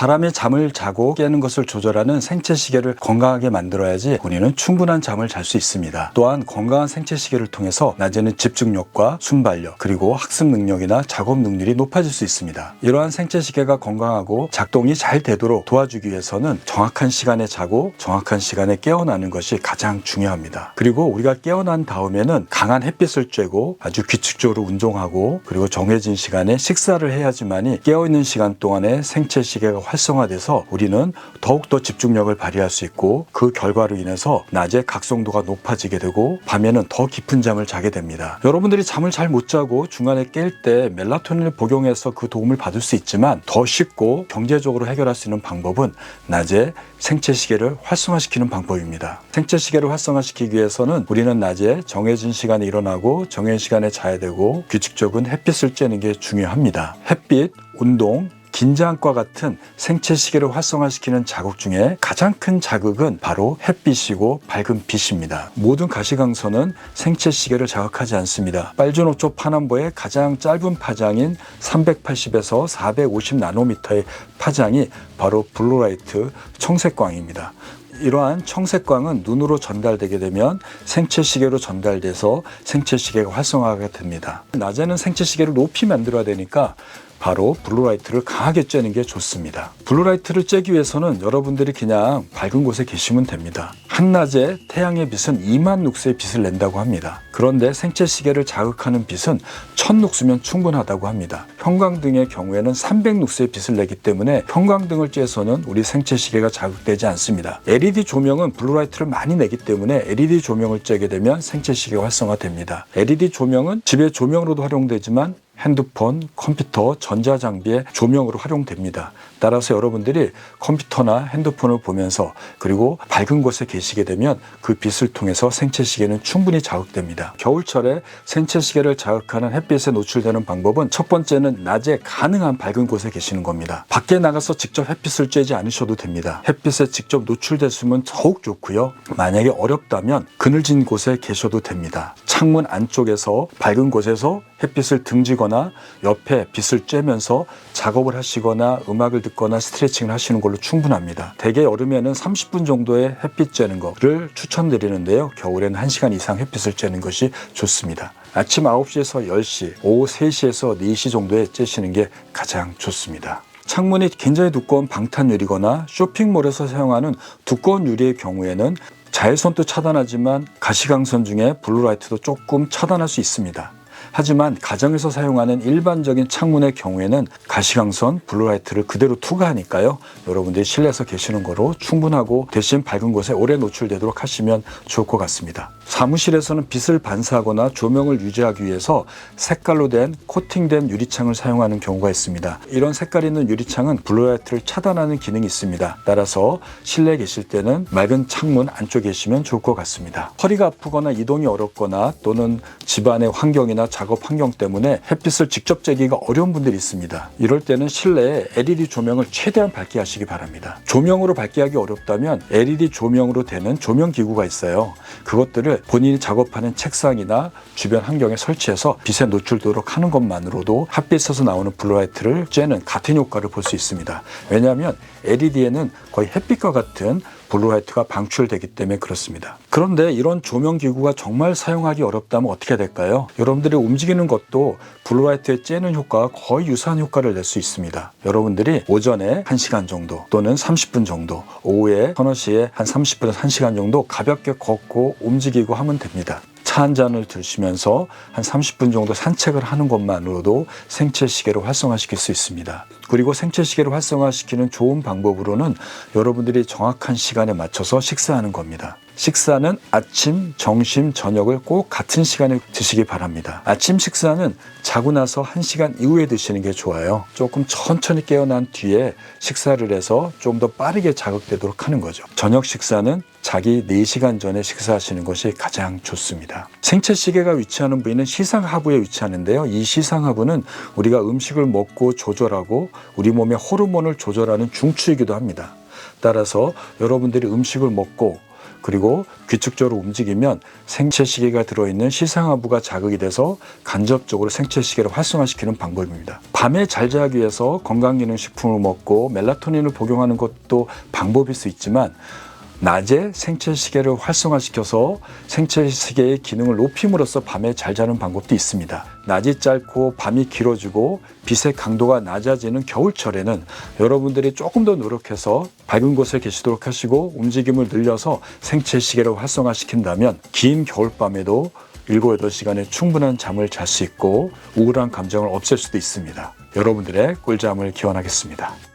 사람이 잠을 자고 깨는 것을 조절하는 생체시계를 건강하게 만들어야지 본인은 충분한 잠을 잘 수 있습니다. 또한 건강한 생체시계를 통해서 낮에는 집중력과 순발력 그리고 학습 능력이나 작업 능률이 높아질 수 있습니다. 이러한 생체시계가 건강하고 작동이 잘 되도록 도와주기 위해서는 정확한 시간에 자고 정확한 시간에 깨어나는 것이 가장 중요합니다. 그리고 우리가 깨어난 다음에는 강한 햇빛을 쬐고 아주 규칙적으로 운동하고 그리고 정해진 시간에 식사를 해야지만이 깨어있는 시간 동안에 생체시계가 활성화돼서 우리는 더욱더 집중력을 발휘할 수 있고 그 결과로 인해서 낮에 각성도가 높아지게 되고 밤에는 더 깊은 잠을 자게 됩니다. 여러분들이 잠을 잘 못 자고 중간에 깰 때 멜라토닌을 복용해서 그 도움을 받을 수 있지만 더 쉽고 경제적으로 해결할 수 있는 방법은 낮에 생체시계를 활성화시키는 방법입니다. 생체시계를 활성화시키기 위해서는 우리는 낮에 정해진 시간에 일어나고 정해진 시간에 자야 되고 규칙적인 햇빛을 쬐는 게 중요합니다. 햇빛, 운동, 긴장과 같은 생체시계를 활성화시키는 자극 중에 가장 큰 자극은 바로 햇빛이고 밝은 빛입니다. 모든 가시광선은 생체시계를 자극하지 않습니다. 빨주노초 파남보의 가장 짧은 파장인 380에서 450 나노미터의 파장이 바로 블루라이트 청색광입니다. 이러한 청색광은 눈으로 전달되게 되면 생체시계로 전달돼서 생체시계가 활성화가 됩니다. 낮에는 생체시계를 높이 만들어야 되니까 바로 블루라이트를 강하게 쬐는 게 좋습니다. 블루라이트를 쬐기 위해서는 여러분들이 그냥 밝은 곳에 계시면 됩니다. 한낮에 태양의 빛은 2만 룩스의 빛을 낸다고 합니다. 그런데 생체시계를 자극하는 빛은 1000 룩스면 충분하다고 합니다. 형광등의 경우에는 300 룩스의 빛을 내기 때문에 형광등을 쬐서는 우리 생체시계가 자극되지 않습니다. LED 조명은 블루라이트를 많이 내기 때문에 LED 조명을 쬐게 되면 생체시계가 활성화됩니다. LED 조명은 집의 조명으로도 활용되지만 핸드폰, 컴퓨터, 전자장비의 조명으로 활용됩니다. 따라서 여러분들이 컴퓨터나 핸드폰을 보면서 그리고 밝은 곳에 계시게 되면 그 빛을 통해서 생체시계는 충분히 자극됩니다. 겨울철에 생체시계를 자극하는 햇빛에 노출되는 방법은 첫 번째는 낮에 가능한 밝은 곳에 계시는 겁니다. 밖에 나가서 직접 햇빛을 쬐지 않으셔도 됩니다. 햇빛에 직접 노출됐으면 더욱 좋고요. 만약에 어렵다면 그늘진 곳에 계셔도 됩니다. 창문 안쪽에서 밝은 곳에서 햇빛을 등지거나 옆에 빛을 쬐면서 작업을 하시거나 음악을 듣거나 스트레칭을 하시는 걸로 충분합니다. 대개 여름에는 30분 정도의 햇빛 쬐는 것을 추천드리는데요. 겨울에는 1시간 이상 햇빛을 쬐는 것이 좋습니다. 아침 9시에서 10시, 오후 3시에서 4시 정도에 쬐시는 게 가장 좋습니다. 창문이 굉장히 두꺼운 방탄유리거나 쇼핑몰에서 사용하는 두꺼운 유리의 경우에는 자외선도 차단하지만 가시광선 중에 블루라이트도 조금 차단할 수 있습니다. 하지만 가정에서 사용하는 일반적인 창문의 경우에는 가시광선, 블루라이트를 그대로 투과하니까요. 여러분들이 실내에서 계시는 거로 충분하고 대신 밝은 곳에 오래 노출되도록 하시면 좋을 것 같습니다. 사무실에서는 빛을 반사하거나 조명을 유지하기 위해서 색깔로 된 코팅된 유리창을 사용하는 경우가 있습니다. 이런 색깔 있는 유리창은 블루라이트를 차단하는 기능이 있습니다. 따라서 실내에 계실 때는 맑은 창문 안쪽에 계시면 좋을 것 같습니다. 허리가 아프거나 이동이 어렵거나 또는 집안의 환경이나 작업 환경 때문에 햇빛을 직접 쬐기가 어려운 분들이 있습니다. 이럴 때는 실내에 LED 조명을 최대한 밝게 하시기 바랍니다. 조명으로 밝게 하기 어렵다면 LED 조명으로 되는 조명 기구가 있어요. 그것들을 본인이 작업하는 책상이나 주변 환경에 설치해서 빛에 노출되도록 하는 것만으로도 햇빛에서 나오는 블루라이트를 쬐는 같은 효과를 볼 수 있습니다. 왜냐하면 LED에는 거의 햇빛과 같은 블루라이트가 방출되기 때문에 그렇습니다. 그런데 이런 조명 기구가 정말 사용하기 어렵다면 어떻게 될까요? 여러분들이 움직이는 것도 블루라이트에 쬐는 효과와 거의 유사한 효과를 낼 수 있습니다. 여러분들이 오전에 1시간 정도 또는 30분 정도, 오후에 서너 시에 한 30분에서 1시간 정도 가볍게 걷고 움직이고 하면 됩니다. 차 한 잔을 드시면서 한 30분 정도 산책을 하는 것만으로도 생체시계를 활성화시킬 수 있습니다. 그리고 생체시계를 활성화시키는 좋은 방법으로는 여러분들이 정확한 시간에 맞춰서 식사하는 겁니다. 식사는 아침, 점심, 저녁을 꼭 같은 시간에 드시기 바랍니다. 아침 식사는 자고 나서 1시간 이후에 드시는 게 좋아요. 조금 천천히 깨어난 뒤에 식사를 해서 좀 더 빠르게 자극되도록 하는 거죠. 저녁 식사는 자기 4시간 전에 식사하시는 것이 가장 좋습니다. 생체시계가 위치하는 부위는 시상하부에 위치하는데요. 이 시상하부는 우리가 음식을 먹고 조절하고 우리 몸의 호르몬을 조절하는 중추이기도 합니다. 따라서 여러분들이 음식을 먹고 그리고 규칙적으로 움직이면 생체시계가 들어있는 시상하부가 자극이 돼서 간접적으로 생체시계를 활성화시키는 방법입니다. 밤에 잘 자기 위해서 건강기능식품을 먹고 멜라토닌을 복용하는 것도 방법일 수 있지만 낮에 생체시계를 활성화시켜서 생체시계의 기능을 높임으로써 밤에 잘 자는 방법도 있습니다. 낮이 짧고 밤이 길어지고 빛의 강도가 낮아지는 겨울철에는 여러분들이 조금 더 노력해서 밝은 곳에 계시도록 하시고 움직임을 늘려서 생체시계를 활성화시킨다면 긴 겨울밤에도 7, 8시간의 충분한 잠을 잘 수 있고 우울한 감정을 없앨 수도 있습니다. 여러분들의 꿀잠을 기원하겠습니다.